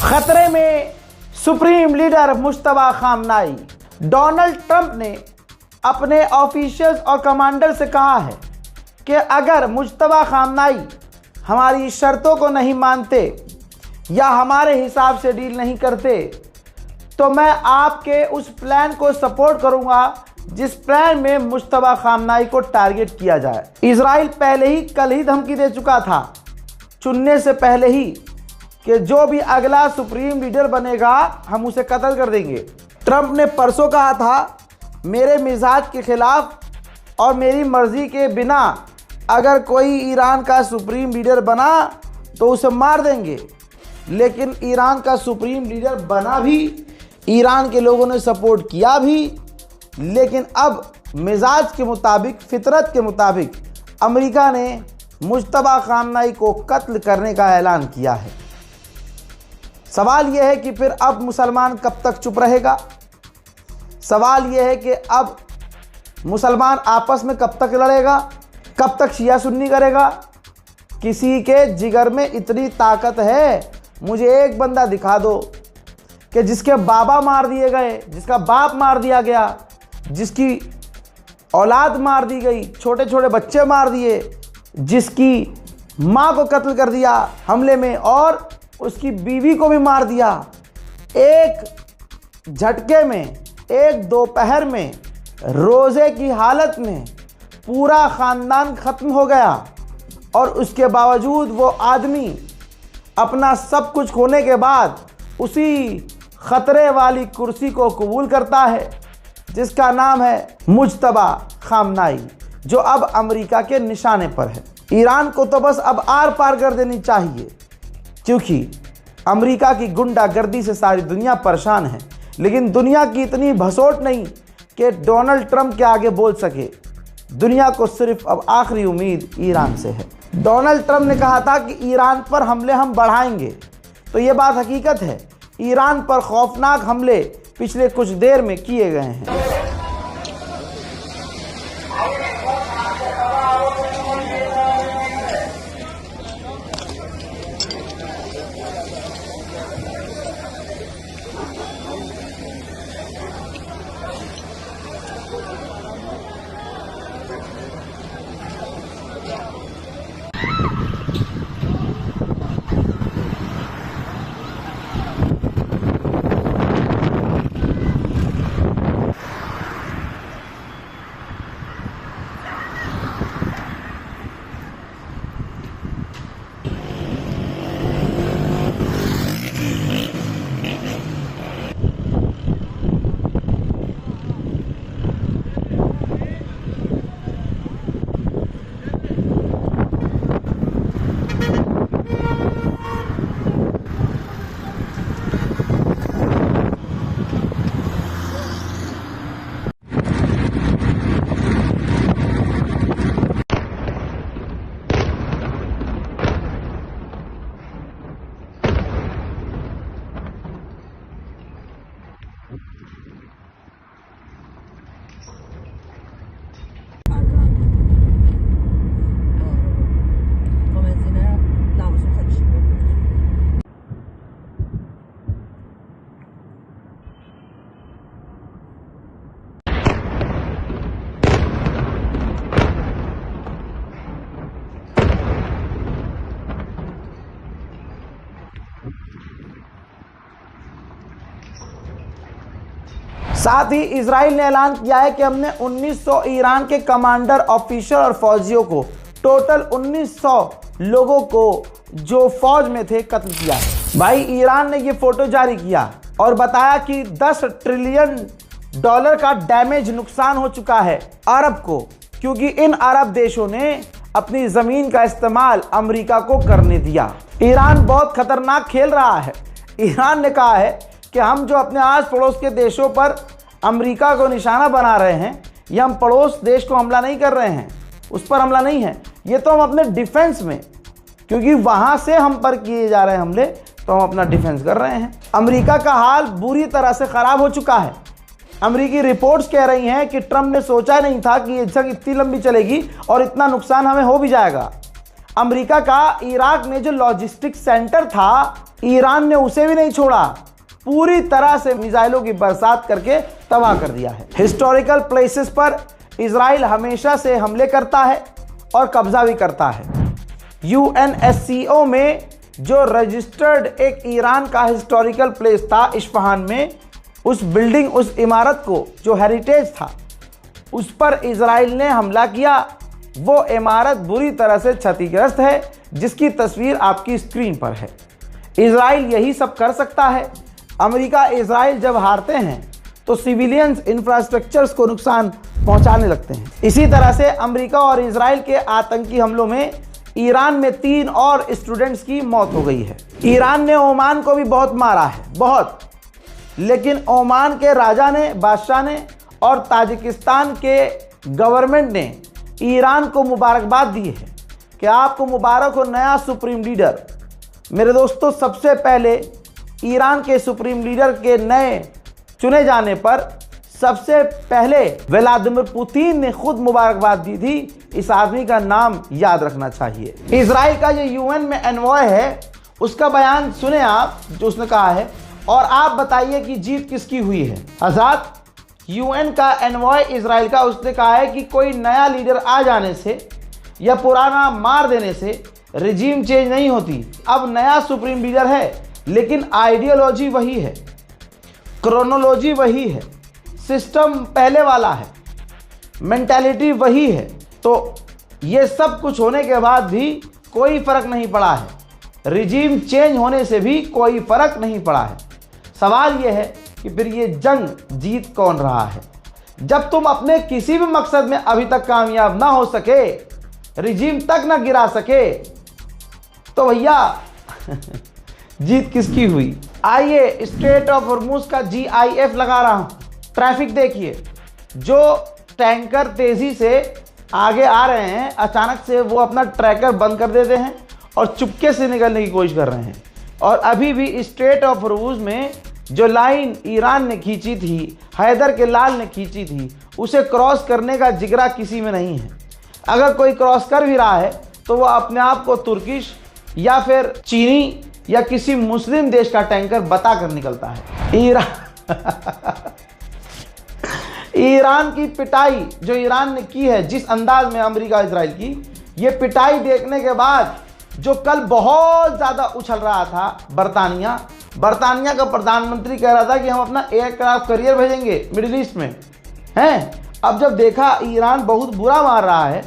खतरे में supreme leader Mushtaba खामनाई। Donald Trump ने अपने ऑफिशियल्स और कमांडर से कहा है कि अगर मुश्तबा खामनाई हमारी शर्तों को नहीं मानते या हमारे हिसाब से डील नहीं करते तो मैं आपके उस प्लान को सपोर्ट करूंगा जिस प्लान में मुश्तबा खामनाई को टारगेट किया जाए। इजराइल पहले ही कल ही धमकी दे चुका था, चुनने से पहले ही, कि जो भी अगला सुप्रीम लीडर बनेगा हम उसे कत्ल कर देंगे। ट्रंप ने परसों कहा था मेरे मिजाज के खिलाफ और मेरी मर्जी के बिना अगर कोई ईरान का सुप्रीम लीडर बना तो उसे मार देंगे। लेकिन ईरान का सुप्रीम लीडर बना भी, ईरान के लोगों ने सपोर्ट किया भी, लेकिन अब मिजाज के मुताबिक, फितरत के मुताबिक अमेरिका ने मुश्तबा खामनाई को कत्ल करने का ऐलान किया है। सवाल यह है कि फिर अब मुसलमान कब तक चुप रहेगा? सवाल यह है कि अब मुसलमान आपस में कब तक लड़ेगा? कब तक शिया सुन्नी करेगा? किसी के जिगर में इतनी ताकत है, मुझे एक बंदा दिखा दो कि जिसके बाबा मार दिए गए, जिसका बाप मार दिया गया, जिसकी औलाद मार दी गई, छोटे छोटे बच्चे मार दिए, जिसकी माँ को कत्ल कर दिया हमले में और उसकी बीवी को भी मार दिया, एक झटके में, एक दोपहर में, रोज़े की हालत में पूरा ख़ानदान ख़त्म हो गया और उसके बावजूद वो आदमी अपना सब कुछ खोने के बाद उसी ख़तरे वाली कुर्सी को कबूल करता है जिसका नाम है मुज्तबा खामनाई, जो अब अमेरिका के निशाने पर है। ईरान को तो बस अब आर पार कर देनी चाहिए, क्योंकि अमेरिका की गुंडागर्दी से सारी दुनिया परेशान है। लेकिन दुनिया की इतनी भसोट नहीं कि डोनाल्ड ट्रंप के आगे बोल सके। दुनिया को सिर्फ अब आखिरी उम्मीद ईरान से है। डोनाल्ड ट्रंप ने कहा था कि ईरान पर हमले हम बढ़ाएंगे, तो ये बात हकीकत है। ईरान पर खौफनाक हमले पिछले कुछ देर में किए गए हैं। साथ ही इजराइल ने ऐलान किया है कि हमने 1900 ईरान के कमांडर, ऑफिसर और फौजियों को, टोटल 1900 लोगों को जो फौज में थे, कत्ल किया है। भाई ईरान ने ये फोटो जारी किया और बताया कि 10 ट्रिलियन डॉलर का डैमेज, नुकसान हो चुका है अरब को, क्योंकि इन अरब देशों ने अपनी जमीन का इस्तेमाल अमेरिका को करने दिया। ईरान बहुत खतरनाक खेल रहा है। ईरान ने कहा है कि हम जो अपने आस पड़ोस के देशों पर अमेरिका को निशाना बना रहे हैं, ये हम पड़ोस देश को हमला नहीं कर रहे हैं, उस पर हमला नहीं है, ये तो हम अपने डिफेंस में, क्योंकि वहाँ से हम पर किए जा रहे हैं हमले, तो हम अपना डिफेंस कर रहे हैं। अमेरिका का हाल बुरी तरह से ख़राब हो चुका है। अमेरिकी रिपोर्ट्स कह रही हैं कि ट्रंप ने सोचा नहीं था कि ये जंग इतनी लंबी चलेगी और इतना नुकसान हमें हो भी जाएगा। अमेरिका का इराक में जो लॉजिस्टिक सेंटर था, ईरान ने उसे भी नहीं छोड़ा, पूरी तरह से मिसाइलों की बरसात करके तबाह कर दिया है। हिस्टोरिकल प्लेसेस पर इजराइल हमेशा से हमले करता है और कब्जा भी करता है। UNSCO में जो रजिस्टर्ड एक ईरान का हिस्टोरिकल प्लेस था इस्फहान में, उस बिल्डिंग, उस इमारत को जो हेरिटेज था, उस पर इजराइल ने हमला किया। वो इमारत बुरी तरह से क्षतिग्रस्त है, जिसकी तस्वीर आपकी स्क्रीन पर है। इजराइल यही सब कर सकता है। अमेरिका इजराइल जब हारते हैं तो सिविलियंस इंफ्रास्ट्रक्चर्स को नुकसान पहुंचाने लगते हैं। इसी तरह से अमेरिका और इजराइल के आतंकी हमलों में ईरान में 3 और स्टूडेंट्स की मौत हो गई है। ईरान ने ओमान को भी बहुत मारा है, बहुत, लेकिन ओमान के राजा ने, बादशाह ने और ताजिकिस्तान के गवर्नमेंट ने ईरान को मुबारकबाद दी है कि आपको मुबारक हो नया सुप्रीम लीडर। मेरे दोस्तों, सबसे पहले ईरान के सुप्रीम लीडर के नए चुने जाने पर सबसे पहले व्लादिमीर पुतिन ने खुद मुबारकबाद दी थी। इस आदमी का नाम याद रखना चाहिए। इजराइल का जो UN में एनवॉय है, उसका बयान सुने आप, जो उसने कहा है, और आप बताइए कि जीत किसकी हुई है। हज़रात, UN का एनवॉय इजराइल का, उसने कहा है कि कोई नया लीडर आ जाने से या पुराना मार देने से रिजीम चेंज नहीं होती। अब नया सुप्रीम लीडर है, लेकिन आइडियोलॉजी वही है, क्रोनोलॉजी वही है, सिस्टम पहले वाला है, मेंटालिटी वही है। तो ये सब कुछ होने के बाद भी कोई फर्क नहीं पड़ा है, रिजीम चेंज होने से भी कोई फर्क नहीं पड़ा है। सवाल ये है कि फिर ये जंग जीत कौन रहा है? जब तुम अपने किसी भी मकसद में अभी तक कामयाब ना हो सके, रिजीम तक ना गिरा सके, तो भैया जीत किसकी हुई? आइए स्ट्रेट ऑफ हॉर्मुज का GIF लगा रहा हूं। ट्रैफिक देखिए, जो टैंकर तेजी से आगे आ रहे हैं, अचानक से वो अपना ट्रैकर बंद कर देते हैं और चुपके से निकलने की कोशिश कर रहे हैं। और अभी भी स्ट्रेट ऑफ हॉर्मुज में जो लाइन ईरान ने खींची थी, हैदर के लाल ने खींची थी, उसे क्रॉस करने का जिगरा किसी में नहीं है। अगर कोई क्रॉस कर भी रहा है तो वो अपने आप को तुर्किश या फिर चीनी या किसी मुस्लिम देश का टैंकर बताकर निकलता है। ईरान की पिटाई जो ईरान ने की है, जिस अंदाज में अमेरिका इजराइल की, ये पिटाई देखने के बाद जो कल बहुत ज़्यादा उछल रहा था बरतानिया का प्रधानमंत्री कह रहा था कि हम अपना एयरक्राफ्ट कैरियर भेजेंगे मिडिल ईस्ट में, हैं? अब जब देखा ईरान बहुत बुरा मार रहा है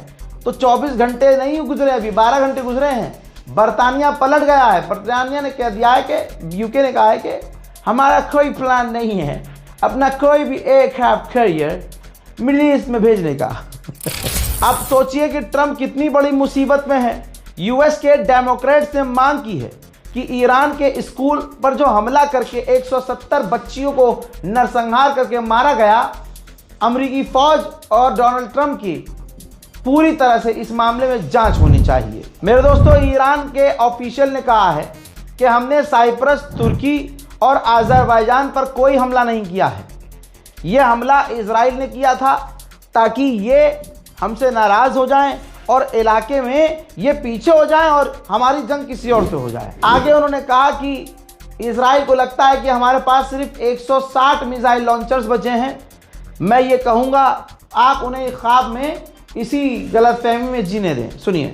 तो 24 घंटे नहीं गुजरे, अभी 12 घंटे गुजरे हैं, बरतानिया पलट गया है। बरतानिया ने कह दिया है कि UK ने कहा है कि हमारा कोई प्लान नहीं है अपना कोई भी एयरक्राफ्ट कैरियर मिडिल ईस्ट में भेजने का। अब सोचिए कि ट्रंप कितनी बड़ी मुसीबत में है। US के डेमोक्रेट्स ने मांग की है कि ईरान के स्कूल पर जो हमला करके 170 बच्चियों को नरसंहार करके मारा गया, अमेरिकी फौज और डोनाल्ड ट्रंप की पूरी तरह से इस मामले में जांच होनी चाहिए। मेरे दोस्तों, ईरान के ऑफिशियल ने कहा है कि हमने साइप्रस, तुर्की और अज़रबैजान पर कोई हमला नहीं किया है। यह हमला इजराइल ने किया था ताकि ये हमसे नाराज हो जाएं और इलाके में ये पीछे हो जाएं और हमारी जंग किसी और से हो जाए। आगे उन्होंने कहा कि इजराइल को लगता है कि हमारे पास सिर्फ 160 मिसाइल लॉन्चर्स बचे हैं। मैं ये कहूँगा, आप उन्हें ख्वाब में इसी गलतफहमी में जीने दें। सुनिए।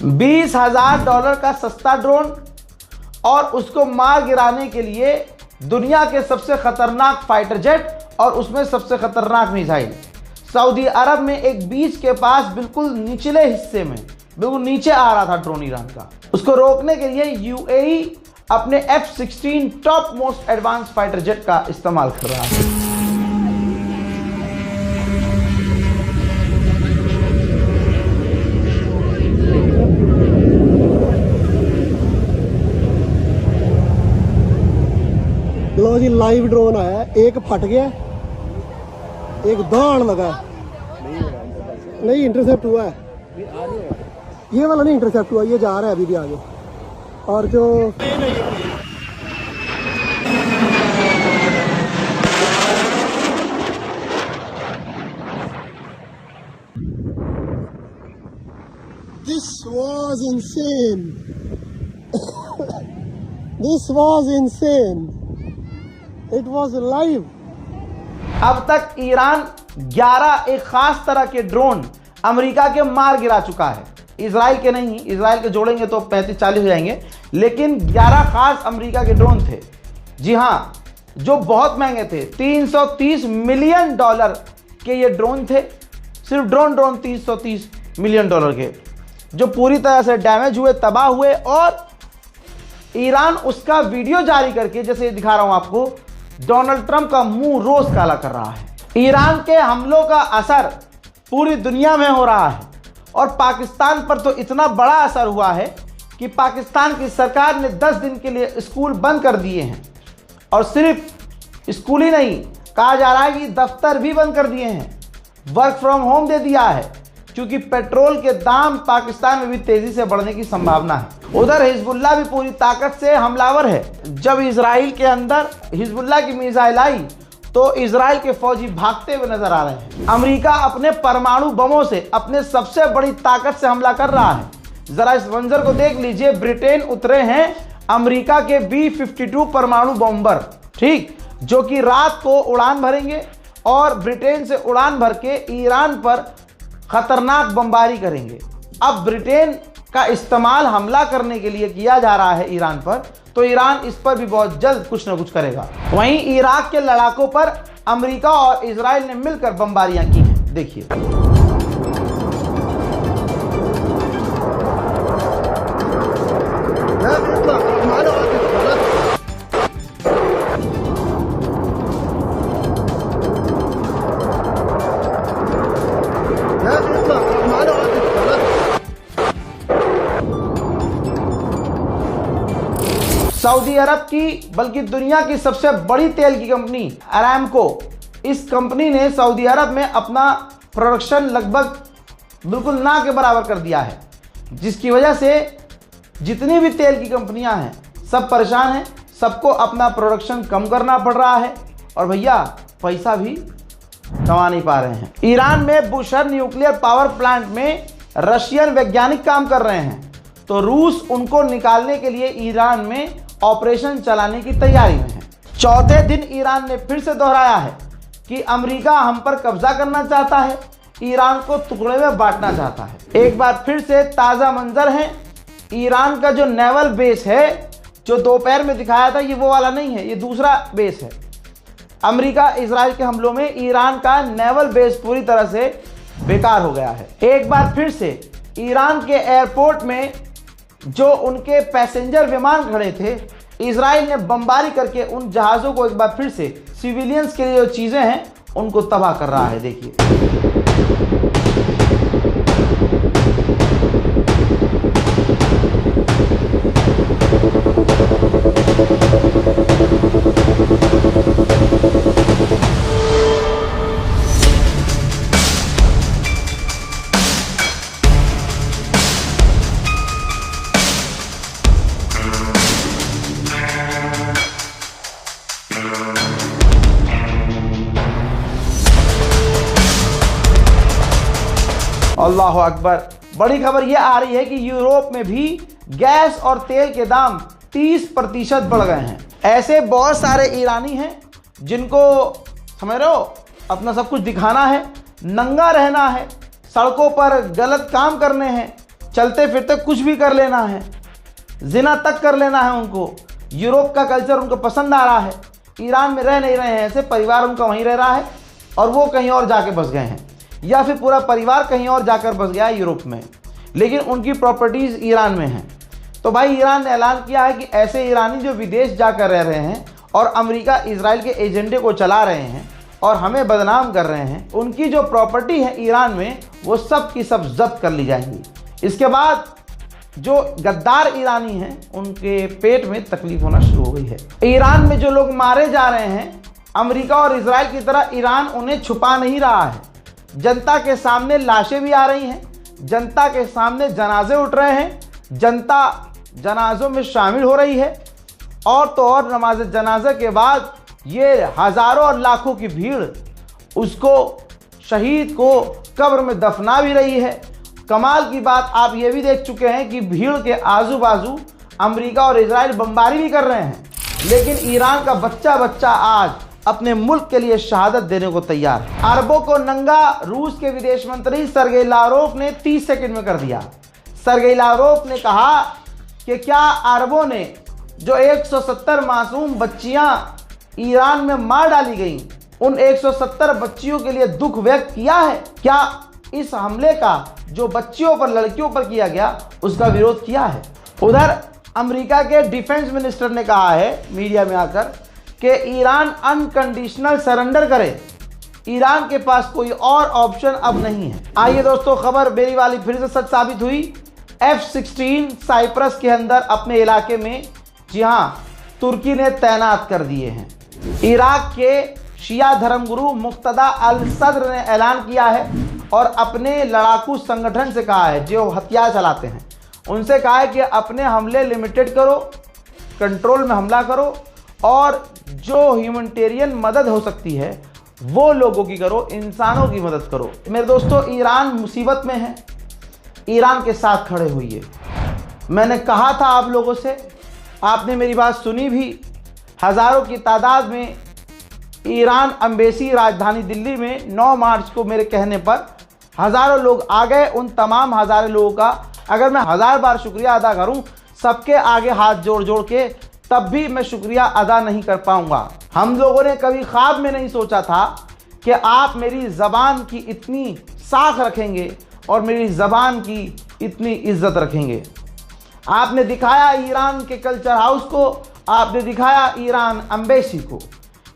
$20,000 का सस्ता ड्रोन और उसको मार गिराने के लिए दुनिया के सबसे खतरनाक फाइटर जेट और उसमें सबसे खतरनाक मिसाइल। सऊदी अरब में एक बीच के पास बिल्कुल निचले हिस्से में बिल्कुल नीचे आ रहा था ड्रोन ईरान का। उसको रोकने के लिए UAE अपने F-16 top most advance fighter jet का इस्तेमाल कर रहा है। लो जी लाइव ड्रोन आया, एक फट गया, एक दौड़ लगा, नहीं इंटरसेप्ट हुआ है, ये वाला नहीं इंटरसेप्ट हुआ, ये जा रहा है अभी भी आगे। और जो This was insane. This was insane. It was live. अब तक ईरान 11 एक खास तरह के ड्रोन अमेरिका के मार गिरा चुका है। इजराइल के नहीं, इजराइल के जोड़ेंगे तो 35-40 हो जाएंगे, लेकिन 11 खास अमेरिका के ड्रोन थे। जी हाँ, जो बहुत महंगे थे। $330 मिलियन के ये ड्रोन थे। सिर्फ ड्रोन 330 मिलियन के, जो पूरी तरह से डैमेज हुए, तबाह हुए। और ईरान उसका वीडियो जारी करके, जैसे दिखा रहा हूं आपको, डोनाल्ड ट्रंप का मुंह रोज काला कर रहा है। ईरान के हमलों का असर पूरी दुनिया में हो रहा है और पाकिस्तान पर तो इतना बड़ा असर हुआ है कि पाकिस्तान की सरकार ने 10 दिन के लिए स्कूल बंद कर दिए हैं। और सिर्फ स्कूल ही नहीं, कहा जा रहा है कि दफ्तर भी बंद कर दिए हैं, वर्क फ्रॉम होम दे दिया है, क्योंकि पेट्रोल के दाम पाकिस्तान में भी तेजी से बढ़ने की संभावना है। उधर हिजबुल्लाह भी पूरी ताकत से हमलावर है। जब इजराइल के अंदर हिजबुल्लाह की मिसाइल आई तो इजराइल के फौजी भागते हुए नजर आ रहे हैं। अमेरिका अपने परमाणु बमों से, अपने सबसे बड़ी ताकत से हमला कर रहा है। जरा इस मंजर को देख लीजिए, ब्रिटेन उतरे हैं अमेरिका के B-52 परमाणु बॉम्बर, ठीक, जो कि रात को उड़ान भरेंगे और ब्रिटेन से उड़ान भर के ईरान पर खतरनाक बमबारी करेंगे। अब ब्रिटेन का इस्तेमाल हमला करने के लिए किया जा रहा है ईरान पर, तो ईरान इस पर भी बहुत जल्द कुछ न कुछ करेगा। वहीं इराक के लड़ाकों पर अमेरिका और इजराइल ने मिलकर बमबारियां की हैं। देखिए, सऊदी अरब की, बल्कि दुनिया की सबसे बड़ी तेल की कंपनी अरामको, इस कंपनी ने सऊदी अरब में अपना प्रोडक्शन लगभग बिल्कुल ना के बराबर कर दिया है, जिसकी वजह से जितनी भी तेल की कंपनियां हैं सब परेशान हैं। सबको अपना प्रोडक्शन कम करना पड़ रहा है और भैया पैसा भी कमा नहीं पा रहे हैं। ईरान में बुशहर न्यूक्लियर पावर प्लांट में रशियन वैज्ञानिक काम कर रहे हैं, तो रूस उनको निकालने के लिए ईरान में ऑपरेशन चलाने की तैयारी में है। चौथे दिन ईरान ने फिर से दोहराया है कि अमेरिका हम पर कब्जा करना चाहता है, ईरान को टुकड़े में बांटना चाहता है। एक बार फिर से ताज़ा मंजर है, ईरान का जो नेवल बेस है, जो दोपहर में दिखाया था, ये वो वाला नहीं है, ये दूसरा बेस है। अमेरिका इजराइल के हमलों में ईरान का नेवल बेस पूरी तरह से बेकार हो गया है। एक बार फिर से ईरान के एयरपोर्ट में जो उनके पैसेंजर विमान खड़े थे, इजराइल ने बमबारी करके उन जहाज़ों को एक बार फिर से, सिविलियंस के लिए जो चीज़ें हैं उनको तबाह कर रहा है। देखिए, अल्लाह अकबर। बड़ी खबर यह आ रही है कि यूरोप में भी गैस और तेल के दाम 30% बढ़ गए हैं। ऐसे बहुत सारे ईरानी हैं जिनको, समझ रहे हो, अपना सब कुछ दिखाना है, नंगा रहना है, सड़कों पर गलत काम करने हैं, चलते फिरते कुछ भी कर लेना है, जिना तक कर लेना है उनको। यूरोप का कल्चर उनको पसंद आ रहा है, ईरान में रह नहीं रहे हैं, ऐसे परिवार उनका वहीं रह रहा है और वो कहीं और जाके बस गए हैं, या फिर पूरा परिवार कहीं और जाकर बस गया है यूरोप में, लेकिन उनकी प्रॉपर्टीज़ ईरान में हैं। तो भाई ईरान ने ऐलान किया है कि ऐसे ईरानी जो विदेश जाकर रह रहे हैं और अमेरिका इजराइल के एजेंडे को चला रहे हैं और हमें बदनाम कर रहे हैं, उनकी जो प्रॉपर्टी है ईरान में वो सब की सब जब्त कर ली जाएंगी। इसके बाद जो गद्दार ईरानी हैं उनके पेट में तकलीफ होना शुरू हो गई है। ईरान में जो लोग मारे जा रहे हैं, अमेरिका और इजराइल की तरह ईरान उन्हें छुपा नहीं रहा है। जनता के सामने लाशें भी आ रही हैं, जनता के सामने जनाजे उठ रहे हैं, जनता जनाजों में शामिल हो रही है। और तो और नमाज जनाजे के बाद ये हज़ारों और लाखों की भीड़ उसको, शहीद को कब्र में दफना भी रही है। कमाल की बात आप ये भी देख चुके हैं कि भीड़ के आजू बाजू अमेरिका और इजराइल बमबारी भी कर रहे हैं, लेकिन ईरान का बच्चा बच्चा आज अपने मुल्क के लिए शहादत देने को तैयार है। अरबों को नंगा रूस के विदेश मंत्री सर्गेई लावरोव ने 30 सेकंड में कर दिया। सर्गेई लावरोव ने कहा कि क्या अरबों ने जो 170 मासूम बच्चियां ईरान में मार डाली गईं, उन 170 बच्चियों के लिए दुख व्यक्त किया है? क्या इस हमले का जो बच्चियों पर, लड़कियों पर किया गया, उसका विरोध किया है? उधर अमेरिका के डिफेंस मिनिस्टर ने कहा है मीडिया में आकर कि ईरान अनकंडीशनल सरेंडर करे, ईरान के पास कोई और ऑप्शन अब नहीं है। आइए दोस्तों, खबर मेरी वाली फिर से सच साबित हुई। F-16 साइप्रस के अंदर अपने इलाके में, जी हाँ, तुर्की ने तैनात कर दिए हैं। इराक के शिया धर्मगुरु मुक्तदा अल सद्र ने ऐलान किया है और अपने लड़ाकू संगठन से कहा है, जो हथियार चलाते हैं, उनसे कहा है कि अपने हमले लिमिटेड करो, कंट्रोल में हमला करो और जो ह्यूमैनिटेरियन मदद हो सकती है वो लोगों की करो, इंसानों की मदद करो। मेरे दोस्तों, ईरान मुसीबत में है, ईरान के साथ खड़े होइए। मैंने कहा था आप लोगों से, आपने मेरी बात सुनी भी। हज़ारों की तादाद में ईरान एम्बेसी राजधानी दिल्ली में 9 मार्च को मेरे कहने पर हज़ारों लोग आ गए। उन तमाम हज़ारों लोगों का अगर मैं 1000 बार शुक्रिया अदा करूं सबके आगे हाथ जोड़ जोड़ के, तब भी मैं शुक्रिया अदा नहीं कर पाऊंगा। हम लोगों ने कभी ख्वाब में नहीं सोचा था कि आप मेरी ज़बान की इतनी साख रखेंगे और मेरी ज़बान की इतनी इज्जत रखेंगे। आपने दिखाया ईरान के कल्चर हाउस को, आपने दिखाया ईरान एम्बेसी को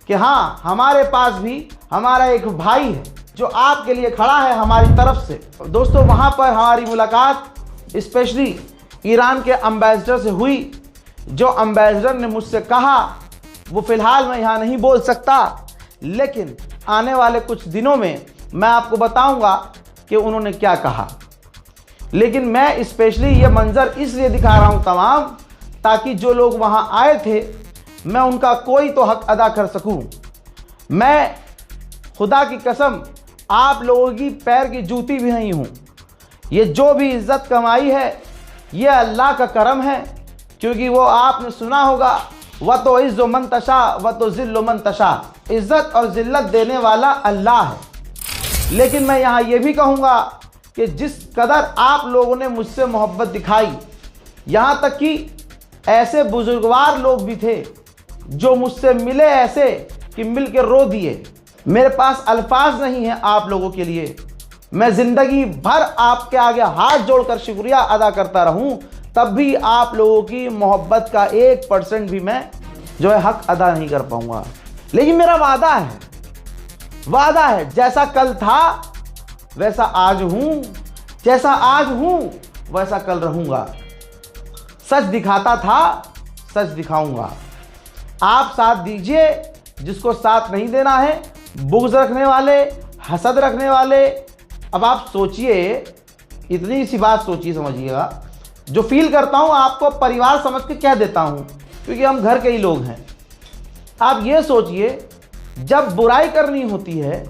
कि हाँ, हमारे पास भी हमारा एक भाई है जो आपके लिए खड़ा है हमारी तरफ से। दोस्तों, वहाँ पर हमारी मुलाकात स्पेशली ईरान के एम्बेसडर से हुई। जो एम्बेसडर ने मुझसे कहा वो फ़िलहाल मैं यहाँ नहीं बोल सकता, लेकिन आने वाले कुछ दिनों में मैं आपको बताऊंगा कि उन्होंने क्या कहा। लेकिन मैं स्पेशली ये मंज़र इसलिए दिखा रहा हूँ तमाम, ताकि जो लोग वहाँ आए थे मैं उनका कोई तो हक अदा कर सकूँ। मैं खुदा की कसम आप लोगों की पैर की जूती भी नहीं हूँ। ये जो भी इज़्ज़त कमाई है ये अल्लाह का करम है, क्योंकि वो आपने सुना होगा, व तो इज़्ज़ो मन तशा व तो ज़िल्लो मन तशा, इज़्ज़त और ज़िल्लत देने वाला अल्लाह है। लेकिन मैं यहाँ ये भी कहूँगा कि जिस कदर आप लोगों ने मुझसे मोहब्बत दिखाई, यहाँ तक कि ऐसे बुजुर्गवार लोग भी थे जो मुझसे मिले ऐसे कि मिल के रो दिए। मेरे पास अल्फाज नहीं है आप लोगों के लिए। मैं ज़िंदगी भर आपके आगे हाथ जोड़कर शुक्रिया अदा करता रहूं, तब भी आप लोगों की मोहब्बत का 1% भी मैं जो है हक अदा नहीं कर पाऊंगा। लेकिन मेरा वादा है, जैसा कल था वैसा आज हूं, जैसा आज हूं वैसा कल रहूंगा। सच दिखाता था, सच दिखाऊंगा। आप साथ दीजिए, जिसको साथ नहीं देना है, बुग़्ज़ रखने वाले, हसद रखने वाले। अब आप सोचिए, इतनी सी बात सोचिए, समझिएगा। जो फील करता हूँ आपको परिवार समझ के कह देता हूँ, क्योंकि हम घर के ही लोग हैं। आप ये सोचिए, जब बुराई करनी होती है,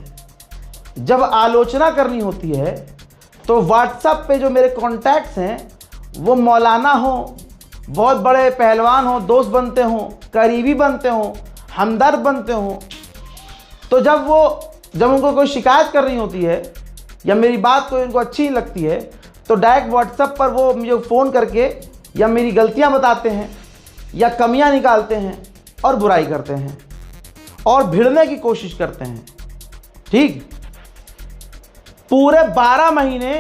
जब आलोचना करनी होती है, तो व्हाट्सएप पे जो मेरे कॉन्टैक्ट्स हैं वो मौलाना हो, बहुत बड़े पहलवान हो, दोस्त बनते हों, करीबी बनते हों, हमदर्द बनते हों, तो जब उनको कोई शिकायत करनी होती है या मेरी बात को इनको अच्छी लगती है, तो डायरेक्ट व्हाट्सएप पर वो मुझे फ़ोन करके या मेरी गलतियां बताते हैं या कमियां निकालते हैं और बुराई करते हैं और भिड़ने की कोशिश करते हैं। ठीक, पूरे 12 महीने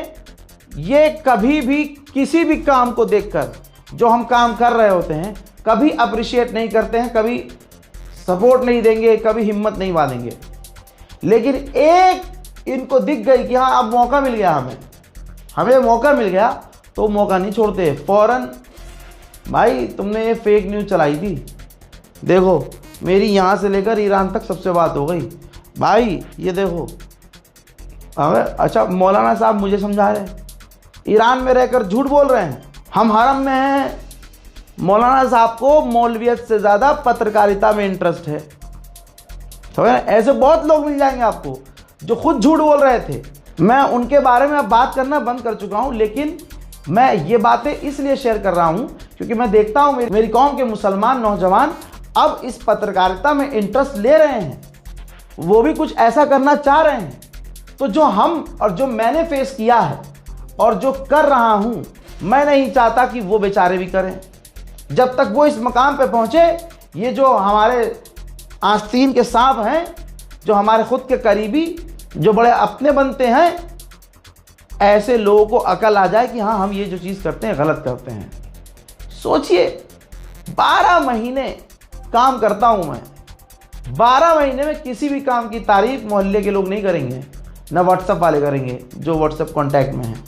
ये कभी भी किसी भी काम को देखकर, जो हम काम कर रहे होते हैं, कभी अप्रिशिएट नहीं करते हैं, कभी सपोर्ट नहीं देंगे, कभी हिम्मत नहीं बांधेंगे। लेकिन एक इनको दिख गई कि हाँ, अब मौका मिल गया, हमें मौका मिल गया, तो मौका नहीं छोड़ते, फ़ौरन भाई तुमने ये फेक न्यूज़ चलाई थी, देखो मेरी यहाँ से लेकर ईरान तक सबसे बात हो गई भाई, ये देखो। अगर अच्छा मौलाना साहब मुझे समझा रहे हैं, ईरान में रहकर झूठ बोल रहे हैं, हम हरम में हैं। मौलाना साहब को मौलवियत से ज़्यादा पत्रकारिता में इंटरेस्ट है। तो ऐसे बहुत लोग मिल जाएंगे आपको जो खुद झूठ बोल रहे थे। मैं उनके बारे में अब बात करना बंद कर चुका हूँ, लेकिन मैं ये बातें इसलिए शेयर कर रहा हूँ क्योंकि मैं देखता हूँ मेरी कौम के मुसलमान नौजवान अब इस पत्रकारिता में इंटरेस्ट ले रहे हैं, वो भी कुछ ऐसा करना चाह रहे हैं। तो जो हम और जो मैंने फेस किया है और जो कर रहा हूँ, मैं नहीं चाहता कि वो बेचारे भी करें। जब तक वो इस मकाम पे पहुँचे, ये जो हमारे आस्तीन के सांप हैं, जो हमारे खुद के करीबी, जो बड़े अपने बनते हैं, ऐसे लोगों को अकल आ जाए कि हाँ हम ये जो चीज़ करते हैं गलत करते हैं। सोचिए 12 महीने काम करता हूँ मैं, 12 महीने में किसी भी काम की तारीफ मोहल्ले के लोग नहीं करेंगे, ना व्हाट्सएप वाले करेंगे जो व्हाट्सएप कांटेक्ट में हैं।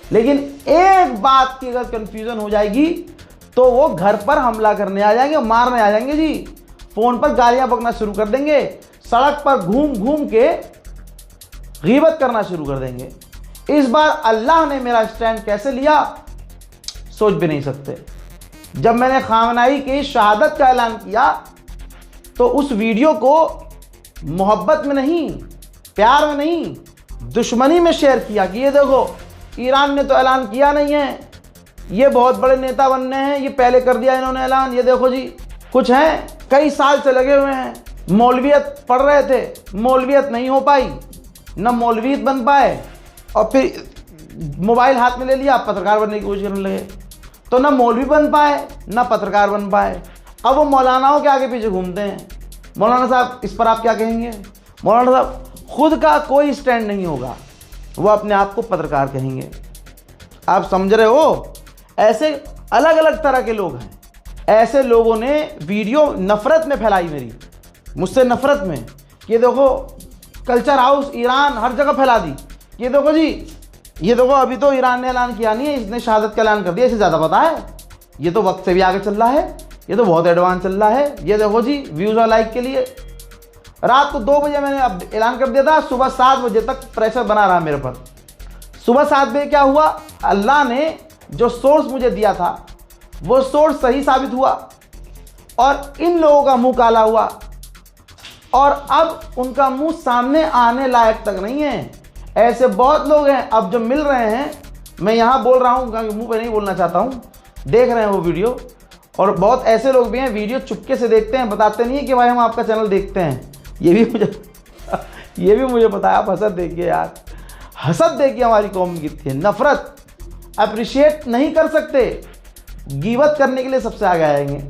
लेकिन एक बात की अगर कन्फ्यूज़न हो जाएगी तो वो घर पर हमला करने आ जाएंगे, मारने आ जाएंगे जी, फ़ोन पर गालियाँ बकना शुरू कर देंगे, सड़क पर घूम घूम के गीबत करना शुरू कर देंगे। इस बार अल्लाह ने मेरा स्टैंड कैसे लिया सोच भी नहीं सकते। जब मैंने खामनाई की शहादत का ऐलान किया तो उस वीडियो को मोहब्बत में नहीं, प्यार में नहीं, दुश्मनी में शेयर किया कि ये देखो ईरान ने तो ऐलान किया नहीं है, ये बहुत बड़े नेता बनने हैं, ये पहले कर दिया इन्होंने ऐलान, ये देखो जी कुछ हैं कई साल से लगे हुए हैं, मौलवियत पढ़ रहे थे, मौलवियत नहीं हो पाई, न मौलवियत बन पाए, और फिर मोबाइल हाथ में ले लिया, पत्रकार बनने की कोशिश करने लगे, तो न मौलवी बन पाए न पत्रकार बन पाए। अब वो मौलानाओं के आगे पीछे घूमते हैं। मौलाना साहब इस पर आप क्या कहेंगे? मौलाना साहब खुद का कोई स्टैंड नहीं होगा, वो अपने आप को पत्रकार कहेंगे। आप समझ रहे हो? ऐसे अलग अलग तरह के लोग हैं। ऐसे लोगों ने वीडियो नफ़रत में फैलाई, मेरी मुझसे नफ़रत में, ये देखो कल्चर हाउस ईरान हर जगह फैला दी, ये देखो जी, ये देखो अभी तो ईरान ने ऐलान किया नहीं है, इसने शहादत का ऐलान कर दिया, इसे ज़्यादा पता है, ये तो वक्त से भी आगे चल रहा है, ये तो बहुत एडवांस चल रहा है, ये देखो जी व्यूज़ और लाइक के लिए। रात को 2 बजे मैंने अब ऐलान कर दिया था, सुबह 7 बजे तक प्रेशर बना रहा मेरे पर। सुबह 7 बजे क्या हुआ? अल्लाह ने जो सोर्स मुझे दिया था वो सोर्स सही साबित हुआ और इन लोगों का मुंह काला हुआ और अब उनका मुंह सामने आने लायक तक नहीं है। ऐसे बहुत लोग हैं अब जो मिल रहे हैं, मैं यहाँ बोल रहा हूँ क्योंकि मुंह पे नहीं बोलना चाहता हूँ, देख रहे हैं वो वीडियो, और बहुत ऐसे लोग भी हैं वीडियो चुपके से देखते हैं, बताते नहीं है कि भाई हम आपका चैनल देखते हैं। ये भी मुझे पता है। आप हसद देखिए यार, हसद देखिए हमारी कौम की थी, नफरत अप्रिशिएट नहीं कर सकते, गीबत करने के लिए सबसे आगे आएंगे।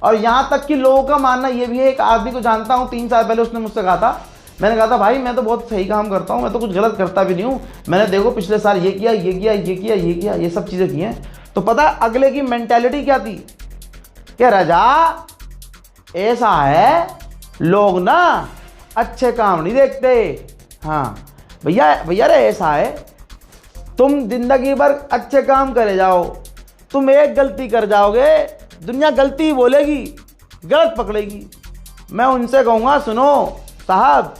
और यहाँ तक कि लोगों का मानना ये भी है, एक आदमी को जानता हूँ 3 साल पहले उसने मुझसे कहा था, मैंने कहा था भाई मैं तो बहुत सही काम करता हूँ, मैं तो कुछ गलत करता भी नहीं हूँ, मैंने देखो पिछले साल ये किया ये किया ये किया ये किया ये सब चीज़ें की हैं। तो पता अगले की मेंटेलिटी क्या थी? क्या रजा ऐसा है, लोग ना अच्छे काम नहीं देखते। हाँ भैया रे ऐसा है, तुम जिंदगी भर अच्छे काम करे जाओ, तुम एक गलती कर जाओगे दुनिया गलती ही बोलेगी, गलत पकड़ेगी। मैं उनसे कहूँगा सुनो साहब,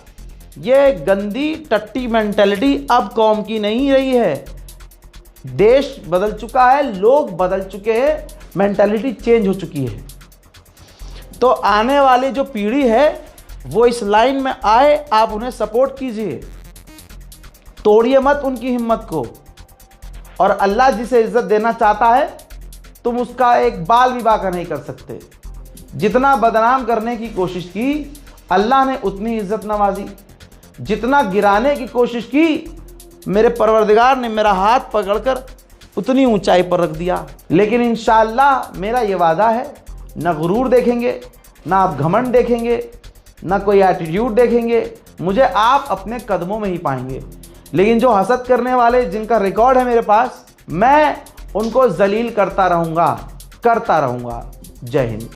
ये गंदी टट्टी मेंटेलिटी अब कौम की नहीं रही है। देश बदल चुका है, लोग बदल चुके हैं, मेंटेलिटी चेंज हो चुकी है। तो आने वाली जो पीढ़ी है वो इस लाइन में आए, आप उन्हें सपोर्ट कीजिए, तोड़िए मत उनकी हिम्मत को। और अल्लाह जिसे इज्जत देना चाहता है तुम उसका एक बाल भी बाका नहीं कर सकते। जितना बदनाम करने की कोशिश की अल्लाह ने उतनी इज्जत नवाजी, जितना गिराने की कोशिश की मेरे परवरदिगार ने मेरा हाथ पकड़कर उतनी ऊंचाई पर रख दिया। लेकिन इंशाअल्लाह मेरा ये वादा है, ना गुरूर देखेंगे, ना आप घमंड देखेंगे, ना कोई एटीट्यूड देखेंगे, मुझे आप अपने कदमों में ही पाएंगे। लेकिन जो हसद करने वाले जिनका रिकॉर्ड है मेरे पास, मैं उनको जलील करता रहूँगा। जय हिंद।